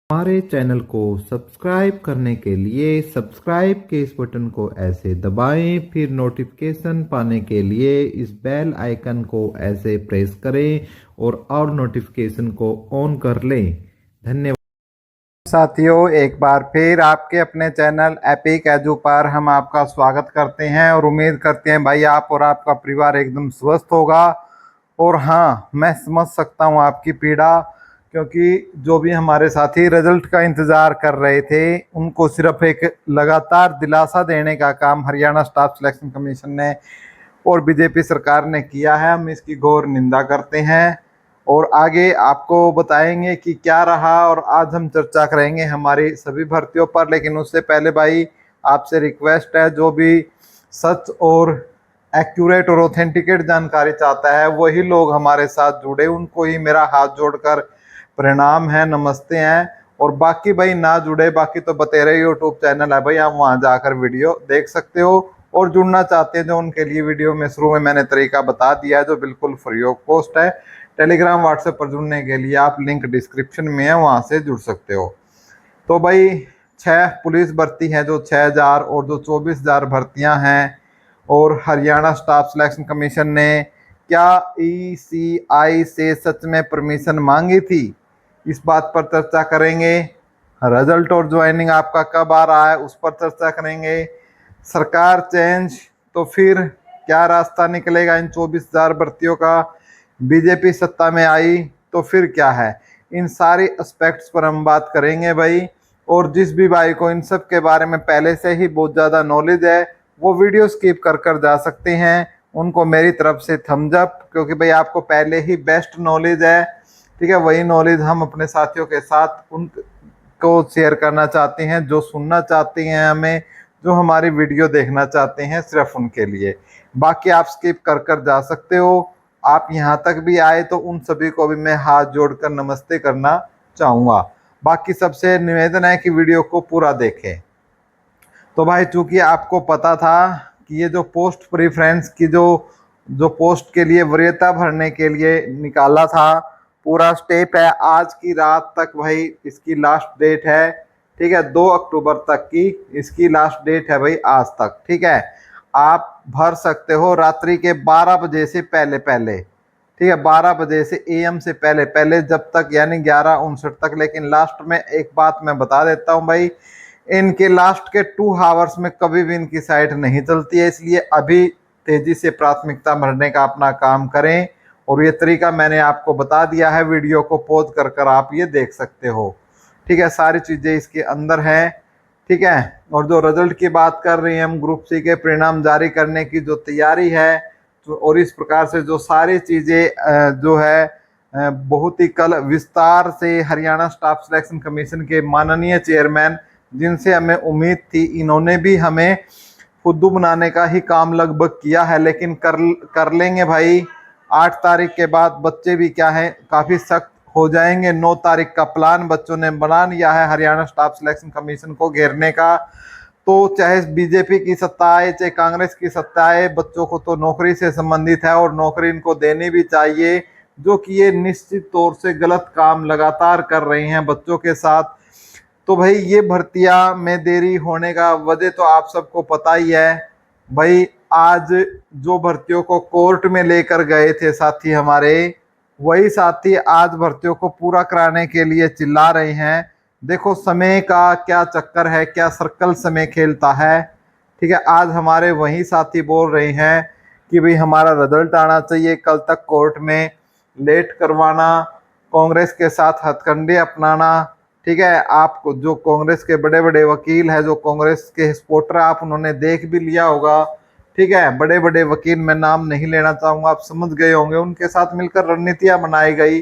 हमारे चैनल को सब्सक्राइब करने के लिए सब्सक्राइब के इस बटन को ऐसे दबाएं, फिर नोटिफिकेशन पाने के लिए इस बेल आइकन को ऐसे प्रेस करें और नोटिफिकेशन को ऑन कर लें। धन्यवाद साथियों, एक बार फिर आपके अपने चैनल एपिक एजू पर हम आपका स्वागत करते हैं और उम्मीद करते हैं भाई आप और आपका परिवार एकदम स्वस्थ होगा। और हाँ, मैं समझ सकता हूँ आपकी पीड़ा, क्योंकि जो भी हमारे साथी रिजल्ट का इंतज़ार कर रहे थे उनको सिर्फ एक लगातार दिलासा देने का काम हरियाणा स्टाफ सिलेक्शन कमीशन ने और बीजेपी सरकार ने किया है। हम इसकी घोर निंदा करते हैं और आगे आपको बताएंगे कि क्या रहा। और आज हम चर्चा करेंगे हमारी सभी भर्तियों पर, लेकिन उससे पहले भाई आपसे रिक्वेस्ट है, जो भी सच और एक्यूरेट और ऑथेंटिकेट जानकारी चाहता है वही लोग हमारे साथ जुड़े, उनको ही मेरा हाथ जोड़कर प्रणाम है, नमस्ते हैं। और बाकी भाई ना जुड़े, बाकी तो बतेरे यूट्यूब चैनल है भाई, आप वहाँ जाकर वीडियो देख सकते हो। और जुड़ना चाहते हैं जो उनके लिए वीडियो में शुरू में मैंने तरीका बता दिया है, जो बिल्कुल फ्री ऑफ कॉस्ट है। टेलीग्राम व्हाट्सएप पर जुड़ने के लिए आप लिंक डिस्क्रिप्शन में है, वहाँ से जुड़ सकते हो। तो भाई 6 पुलिस भर्ती हैं, जो 6000 और जो 24,000 भर्तियां हैं। और हरियाणा स्टाफ सिलेक्शन कमीशन ने क्या ईसीआई से सच में परमिशन मांगी थी, इस बात पर चर्चा करेंगे। रिजल्ट और ज्वाइनिंग आपका कब आ रहा है उस पर चर्चा करेंगे। सरकार चेंज तो फिर क्या रास्ता निकलेगा इन 24,000 भर्तियों का। बीजेपी सत्ता में आई तो फिर क्या है, इन सारे एस्पेक्ट्स पर हम बात करेंगे भाई। और जिस भी भाई को इन सब के बारे में पहले से ही बहुत ज़्यादा नॉलेज है वो वीडियो स्किप कर कर जा सकते हैं, उनको मेरी तरफ से थम्स अप, क्योंकि भाई आपको पहले ही बेस्ट नॉलेज है। ठीक है, वही नॉलेज हम अपने साथियों के साथ उनको शेयर करना चाहते हैं, जो सुनना चाहते हैं हमें, जो हमारी वीडियो देखना चाहते हैं, सिर्फ उनके लिए। बाकी आप स्किप कर कर जा सकते हो। आप यहाँ तक भी आए तो उन सभी को भी मैं हाथ जोड़कर नमस्ते करना चाहूँगा। बाकी सबसे निवेदन है कि वीडियो को पूरा देखें। तो भाई चूंकि आपको पता था कि ये जो पोस्ट प्रेफरेंस की जो पोस्ट के लिए वरीयता भरने के लिए निकाला था, पूरा स्टेप है, आज की रात तक भाई इसकी लास्ट डेट है। ठीक है, 2 अक्टूबर तक की इसकी लास्ट डेट है भाई, आज तक। ठीक है, आप भर सकते हो रात्रि के 12 बजे से पहले पहले। ठीक है, 12 बजे से एएम से पहले पहले, जब तक यानी 11:59 तक। लेकिन लास्ट में एक बात मैं बता देता हूँ भाई, इनके लास्ट के 2 आवर्स में कभी भी इनकी साइट नहीं चलती है, इसलिए अभी तेजी से प्राथमिकता भरने का अपना काम करें। और ये तरीका मैंने आपको बता दिया है, वीडियो को पॉज कर कर आप ये देख सकते हो। ठीक है, सारी चीज़ें इसके अंदर हैं। ठीक है, और जो रिजल्ट की बात कर रहे हैं हम, ग्रुप सी के परिणाम जारी करने की जो तैयारी है, तो और इस प्रकार से जो सारी चीज़ें जो है बहुत ही कल विस्तार से हरियाणा स्टाफ सिलेक्शन कमीशन के माननीय चेयरमैन, जिनसे हमें उम्मीद थी, इन्होंने भी हमें फुद्दू बनाने का ही काम लगभग किया है, लेकिन कर लेंगे भाई। 8 तारीख के बाद बच्चे भी क्या है काफ़ी सख्त हो जाएंगे। 9 तारीख का प्लान बच्चों ने बना लिया है हरियाणा स्टाफ सिलेक्शन कमीशन को घेरने का। तो चाहे बीजेपी की सत्ता आए चाहे कांग्रेस की सत्ता आए, बच्चों को तो नौकरी से संबंधित है और नौकरी इनको देनी भी चाहिए, जो कि ये निश्चित तौर से गलत काम लगातार कर रहे हैं बच्चों के साथ। तो भाई ये भर्तियां में देरी होने का वजह तो आप सबको पता ही है भाई। आज जो भर्तियों को कोर्ट में लेकर गए थे साथी हमारे, वही साथी आज भर्तियों को पूरा कराने के लिए चिल्ला रहे हैं। देखो समय का क्या चक्कर है, क्या सर्कल समय खेलता है। ठीक है, आज हमारे वही साथी बोल रहे हैं कि भाई हमारा रिजल्ट आना चाहिए, कल तक कोर्ट में लेट करवाना, कांग्रेस के साथ हथकंडे अपनाना। ठीक है, आपको जो कांग्रेस के बड़े बड़े वकील हैं, जो कांग्रेस के सपोर्टर, आप उन्होंने देख भी लिया होगा। ठीक है, बड़े बड़े वकील, मैं नाम नहीं लेना चाहूँगा, आप समझ गए होंगे, उनके साथ मिलकर रणनीतियाँ बनाई गई।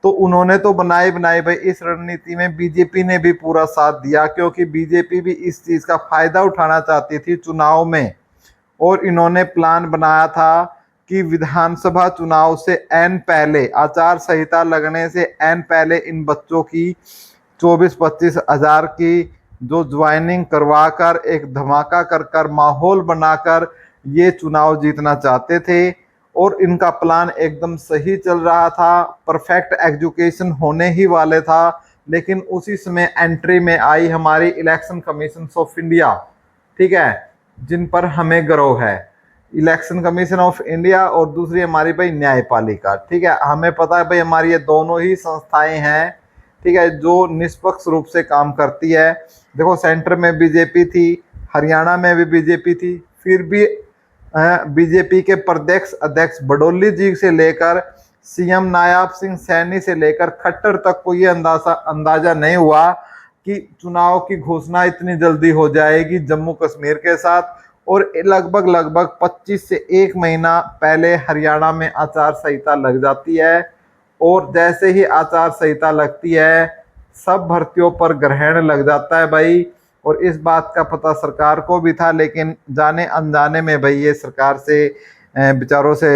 तो उन्होंने तो बनाई भाई, इस रणनीति में बीजेपी ने भी पूरा साथ दिया, क्योंकि बीजेपी भी इस चीज़ का फायदा उठाना चाहती थी चुनाव में। और इन्होंने प्लान बनाया था कि विधानसभा चुनाव से एन पहले, आचार संहिता लगने से एन पहले, इन बच्चों की 24-25 हज़ार की जो ज्वाइनिंग करवा कर एक धमाका कर कर माहौल बनाकर ये चुनाव जीतना चाहते थे। और इनका प्लान एकदम सही चल रहा था, परफेक्ट एजुकेशन होने ही वाले था। लेकिन उसी समय एंट्री में आई हमारी इलेक्शन कमीशन ऑफ इंडिया, ठीक है, जिन पर हमें गर्व है। इलेक्शन कमीशन ऑफ इंडिया और दूसरी हमारी भाई न्यायपालिका, ठीक है। हमें पता है भाई हमारी ये दोनों ही संस्थाएं हैं, ठीक है, जो निष्पक्ष रूप से काम करती है। देखो सेंटर में बीजेपी थी, हरियाणा में भी बीजेपी थी, फिर भी बीजेपी के प्रदेश अध्यक्ष बडोली जी से लेकर सीएम नायाब सिंह सैनी से लेकर खट्टर तक को ये अंदाजा नहीं हुआ कि चुनाव की घोषणा इतनी जल्दी हो जाएगी जम्मू कश्मीर के साथ। और लगभग 25 से 1 महीना पहले हरियाणा में आचार संहिता लग जाती है, और जैसे ही आचार संहिता लगती है सब भर्तियों पर ग्रहण लग जाता है भाई। और इस बात का पता सरकार को भी था, लेकिन जाने अनजाने में भाई ये सरकार से बेचारों से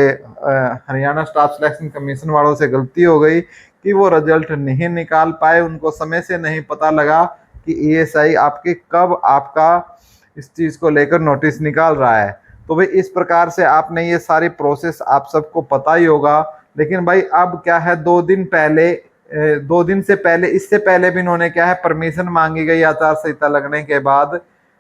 हरियाणा स्टाफ सिलेक्शन कमीशन वालों से गलती हो गई कि वो रिजल्ट नहीं निकाल पाए। उनको समय से नहीं पता लगा कि ईएसआई आपके कब आपका इस चीज़ को लेकर नोटिस निकाल रहा है। तो भाई इस प्रकार से आपने ये सारी प्रोसेस आप सबको पता ही होगा। लेकिन भाई अब क्या है, 2 दिन से पहले, इससे पहले भी इन्होंने क्या है परमिशन मांगी गई आचार संहिता लगने के बाद,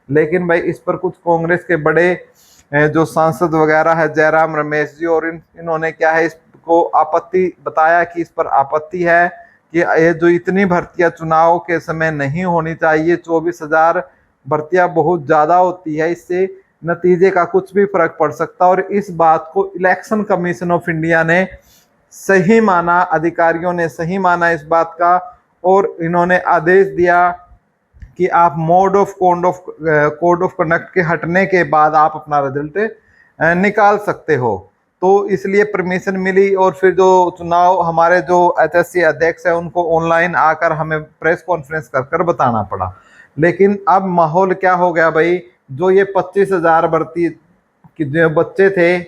लेकिन भाई इस पर कुछ कांग्रेस के बड़े जो सांसद वगैरह है, जयराम रमेश जी, और इन्होंने क्या है इसको आपत्ति बताया कि इस पर आपत्ति है कि ये जो इतनी भर्तियां चुनाव के समय नहीं होनी चाहिए, 24,000 भर्तियां बहुत ज्यादा होती है, इससे नतीजे का कुछ भी फर्क पड़ सकता है। और इस बात को इलेक्शन कमीशन ऑफ इंडिया ने सही माना, अधिकारियों ने सही माना इस बात का, और इन्होंने आदेश दिया कि आप कोड ऑफ कंडक्ट के हटने के बाद आप अपना रिजल्ट निकाल सकते हो। तो इसलिए परमिशन मिली, और फिर जो चुनाव हमारे जो एचएससी अध्यक्ष है उनको ऑनलाइन आकर हमें प्रेस कॉन्फ्रेंस कर बताना पड़ा। लेकिन अब माहौल क्या हो गया भाई, जो ये 25,000 भर्ती कि जो बच्चे थे,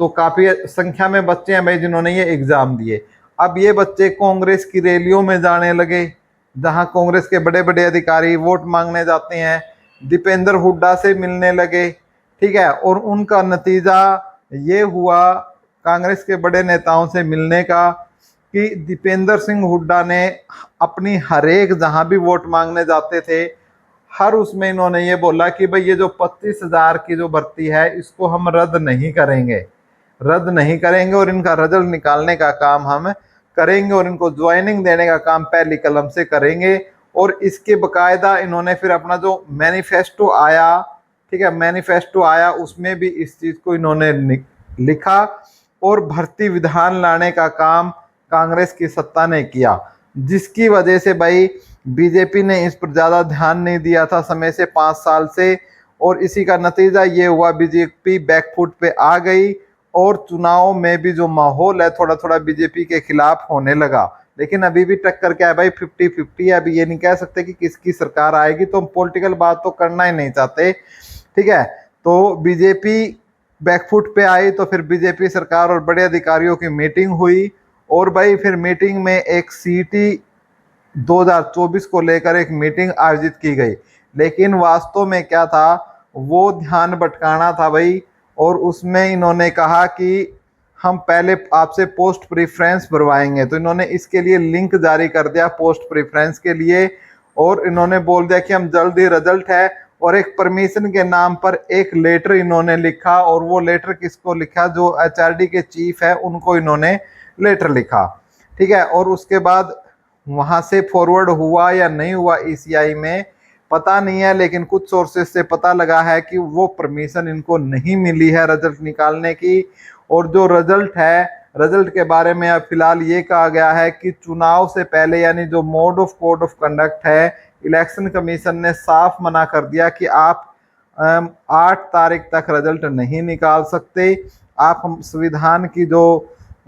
तो काफी संख्या में बच्चे हैं भाई जिन्होंने ये एग्जाम दिए। अब ये बच्चे कांग्रेस की रैलियों में जाने लगे, जहां कांग्रेस के बड़े बड़े अधिकारी वोट मांगने जाते हैं, दीपेंद्र हुड्डा से मिलने लगे, ठीक है। और उनका नतीजा ये हुआ कांग्रेस के बड़े नेताओं से मिलने का कि दीपेंद्र सिंह हुड्डा ने अपनी हर एक जहां भी वोट मांगने जाते थे, हर उसमें इन्होंने ये बोला कि भाई ये जो 25,000 की जो भर्ती है इसको हम रद्द नहीं करेंगे, और इनका रिजल्ट निकालने का काम हम करेंगे, और इनको ज्वाइनिंग देने का काम पहली कलम से करेंगे। और इसके बकायदा इन्होंने फिर अपना जो मैनिफेस्टो आया, ठीक है, मैनिफेस्टो आया उसमें भी इस चीज को इन्होंने लिखा, और भर्ती विधान लाने का काम कांग्रेस की सत्ता ने किया, जिसकी वजह से भाई बीजेपी ने इस पर ज्यादा ध्यान नहीं दिया था समय से, 5 साल से। और इसी का नतीजा ये हुआ, बीजेपी बैकफुट पे आ गई, और चुनाव में भी जो माहौल है थोड़ा थोड़ा बीजेपी के खिलाफ होने लगा। लेकिन अभी भी टक्कर क्या है भाई, 50-50 है। अभी ये नहीं कह सकते कि किसकी सरकार आएगी, तो हम पॉलिटिकल बात तो करना ही नहीं चाहते, ठीक है। तो बीजेपी बैकफुट पे आई, तो फिर बीजेपी सरकार और बड़े अधिकारियों की मीटिंग हुई, और भाई फिर मीटिंग में एक सीटी 2024 को लेकर एक मीटिंग आयोजित की गई। लेकिन वास्तव में क्या था, वो ध्यान भटकाना था भाई। और उसमें इन्होंने कहा कि हम पहले आपसे पोस्ट प्रेफरेंस भरवाएंगे, तो इन्होंने इसके लिए लिंक जारी कर दिया पोस्ट प्रेफरेंस के लिए, और इन्होंने बोल दिया कि हम जल्द ही रिजल्ट है। और एक परमिशन के नाम पर एक लेटर इन्होंने लिखा, और वो लेटर किसको लिखा, जो एचआरडी के चीफ है उनको इन्होंने लेटर लिखा, ठीक है। और उसके बाद वहां से फॉरवर्ड हुआ या नहीं हुआ ईसीआई में पता नहीं है, लेकिन कुछ सोर्सेस से पता लगा है कि वो परमिशन इनको नहीं मिली है रिजल्ट निकालने की। और जो रिजल्ट है, रिजल्ट के बारे में अब फिलहाल ये कहा गया है कि चुनाव से पहले, यानी जो कोड ऑफ कंडक्ट है, इलेक्शन कमीशन ने साफ मना कर दिया कि आप 8 तारीख तक रिजल्ट नहीं निकाल सकते। आप संविधान की जो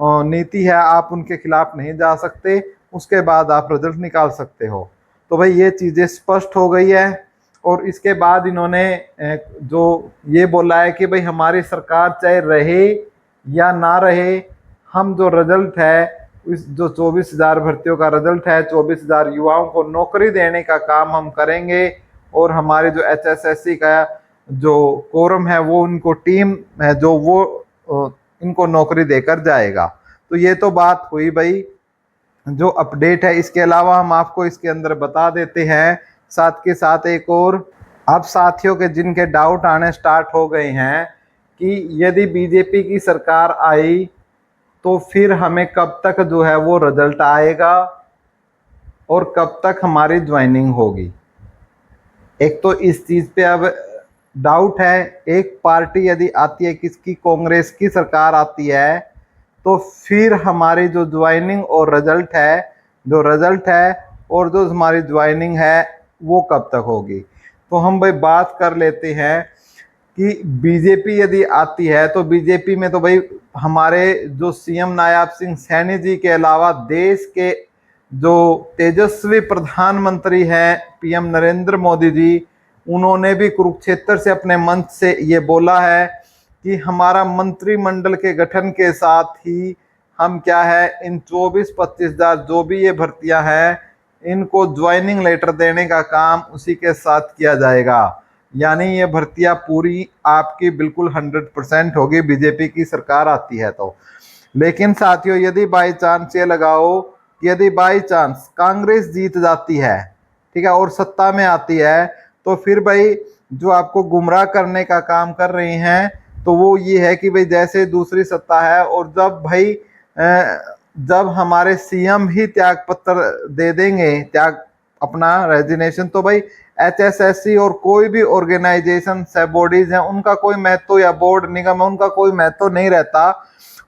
नीति है आप उनके खिलाफ नहीं जा सकते, उसके बाद आप रिजल्ट निकाल सकते हो। तो भाई ये चीज़ें स्पष्ट हो गई है। और इसके बाद इन्होंने जो ये बोला है कि भाई हमारी सरकार चाहे रहे या ना रहे, हम जो रिजल्ट है, इस जो 24,000 भर्तियों का रिजल्ट है, 24,000 युवाओं को नौकरी देने का काम हम करेंगे। और हमारे जो एचएसएससी का जो कोरम है वो उनको टीम है जो वो इनको नौकरी देकर जाएगा। तो ये तो बात हुई भाई जो अपडेट है। इसके अलावा हम आपको इसके अंदर बता देते हैं साथ के साथ एक और। अब साथियों के जिनके डाउट आने स्टार्ट हो गए हैं कि यदि बीजेपी की सरकार आई तो फिर हमें कब तक जो है वो रिजल्ट आएगा और कब तक हमारी ज्वाइनिंग होगी। एक तो इस चीज पे अब डाउट है। एक पार्टी यदि आती है, किसकी, कांग्रेस की सरकार आती है, तो फिर हमारी जो ज्वाइनिंग और रिजल्ट है, जो रिजल्ट है और जो हमारी ज्वाइनिंग है वो कब तक होगी। तो हम भाई बात कर लेते हैं कि बीजेपी यदि आती है तो बीजेपी में तो भाई हमारे जो सीएम नायब सिंह सैनी जी के अलावा देश के जो तेजस्वी प्रधानमंत्री हैं पीएम नरेंद्र मोदी जी, उन्होंने भी कुरुक्षेत्र से अपने मंच से ये बोला है कि हमारा मंत्रिमंडल के गठन के साथ ही हम क्या है, इन 24-25 हजार जो भी ये भर्तियां हैं इनको ज्वाइनिंग लेटर देने का काम उसी के साथ किया जाएगा। यानी ये भर्तियां पूरी आपकी बिल्कुल 100% होगी बीजेपी की सरकार आती है तो। लेकिन साथियों यदि बाई चांस ये लगाओ कि यदि बाई चांस कांग्रेस जीत जाती है, ठीक है, और सत्ता में आती है, तो फिर भाई जो आपको गुमराह करने का काम कर रही हैं तो वो ये है कि भाई जैसे दूसरी सत्ता है और जब भाई जब हमारे सीएम ही त्याग पत्र दे देंगे, त्याग अपना रेजिग्नेशन, तो भाई एचएसएससी और कोई भी ऑर्गेनाइजेशन है, बॉडीज हैं, उनका कोई महत्व, या बोर्ड निगम है उनका कोई महत्व नहीं रहता।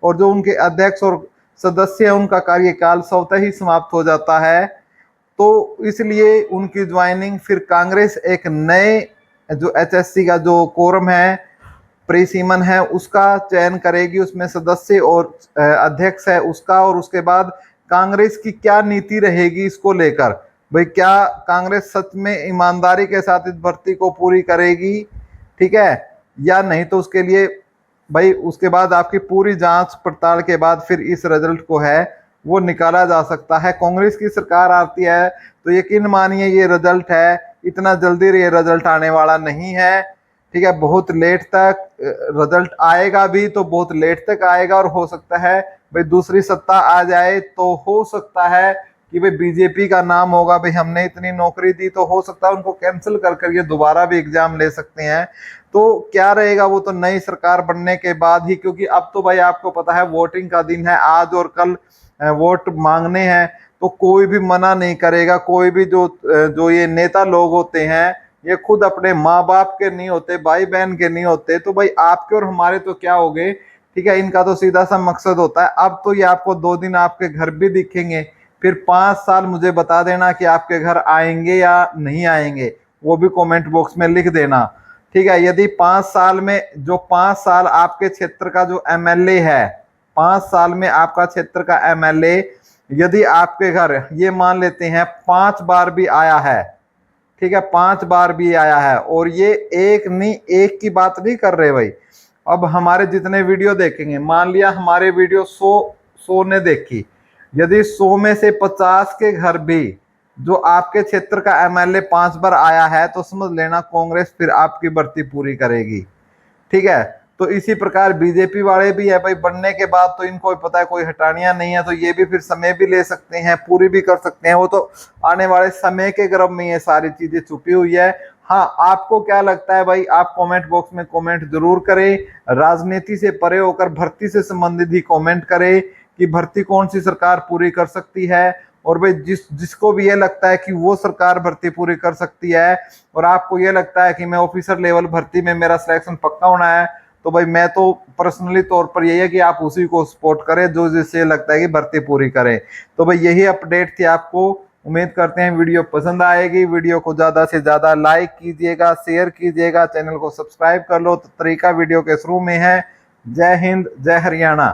और जो उनके अध्यक्ष और सदस्य हैं उनका कार्यकाल स्वतः ही समाप्त हो जाता है। तो इसलिए उनकी ज्वाइनिंग फिर कांग्रेस एक नए जो एचएससी का जो कोरम है, प्रीसीमन है, उसका चयन करेगी, उसमें सदस्य और अध्यक्ष है उसका, और उसके बाद कांग्रेस की क्या नीति रहेगी इसको लेकर, भाई क्या कांग्रेस सच में ईमानदारी के साथ इस भर्ती को पूरी करेगी, ठीक है, या नहीं। तो उसके लिए भाई उसके बाद आपकी पूरी जांच पड़ताल के बाद फिर इस रिजल्ट को है वो निकाला जा सकता है। कांग्रेस की सरकार आती है तो यकीन मानिए ये रिजल्ट है, इतना जल्दी ये रिजल्ट आने वाला नहीं है, ठीक है, बहुत लेट तक रिजल्ट आएगा भी तो बहुत लेट तक आएगा। और हो सकता है भाई दूसरी सत्ता आ जाए तो हो सकता है कि भाई बीजेपी का नाम होगा, भाई हमने इतनी नौकरी दी, तो हो सकता है उनको कैंसिल कर कर ये दोबारा भी एग्जाम ले सकते हैं। तो क्या रहेगा वो तो नई सरकार बनने के बाद ही, क्योंकि अब तो भाई आपको पता है वोटिंग का दिन है, आज और कल वोट मांगने हैं, तो कोई भी मना नहीं करेगा। कोई भी जो ये नेता लोग होते हैं ये खुद अपने माँ बाप के नहीं होते, भाई बहन के नहीं होते, तो भाई आपके और हमारे तो क्या हो गए, ठीक है। इनका तो सीधा सा मकसद होता है अब तो ये आपको 2 दिन आपके घर भी दिखेंगे, फिर 5 साल मुझे बता देना कि आपके घर आएंगे या नहीं आएंगे, वो भी कमेंट बॉक्स में लिख देना, ठीक है। यदि 5 साल में जो 5 साल आपके क्षेत्र का जो एमएलए है, 5 साल में आपका क्षेत्र का एमएलए यदि आपके घर ये मान लेते हैं 5 बार भी आया है, ठीक है, 5 बार भी आया है, और ये एक नहीं, एक की बात नहीं कर रहे भाई। अब हमारे जितने वीडियो देखेंगे, मान लिया हमारे वीडियो 100 ने देखी, यदि 100 में से 50 के घर भी जो आपके क्षेत्र का एमएलए 5 बार आया है तो समझ लेना कांग्रेस फिर आपकी भर्ती पूरी करेगी, ठीक है। तो इसी प्रकार बीजेपी वाले भी है भाई, बनने के बाद तो इनको पता है कोई हटानियां नहीं है, तो ये भी फिर समय भी ले सकते हैं, पूरी भी कर सकते हैं, वो तो आने वाले समय के गर्भ में ये सारी चीजें छुपी हुई है। हाँ, आपको क्या लगता है भाई, आप कमेंट बॉक्स में कमेंट जरूर करें। राजनीति से परे होकर भर्ती से संबंधित ही कमेंट करें कि भर्ती कौन सी सरकार पूरी कर सकती है, और भाई जिसको भी ये लगता है कि वो सरकार भर्ती पूरी कर सकती है और आपको ये लगता है कि मैं ऑफिसर लेवल भर्ती में मेरा सिलेक्शन पक्का होना है, तो भाई मैं तो पर्सनली तौर पर यही है कि आप उसी को सपोर्ट करें जो जिससे लगता है कि भर्ती पूरी करें। तो भाई यही अपडेट थी आपको। उम्मीद करते हैं वीडियो पसंद आएगी। वीडियो को ज़्यादा से ज़्यादा लाइक कीजिएगा, शेयर कीजिएगा, चैनल को सब्सक्राइब कर लो। तो तरीका वीडियो के शुरू में है। जय हिंद, जय हरियाणा।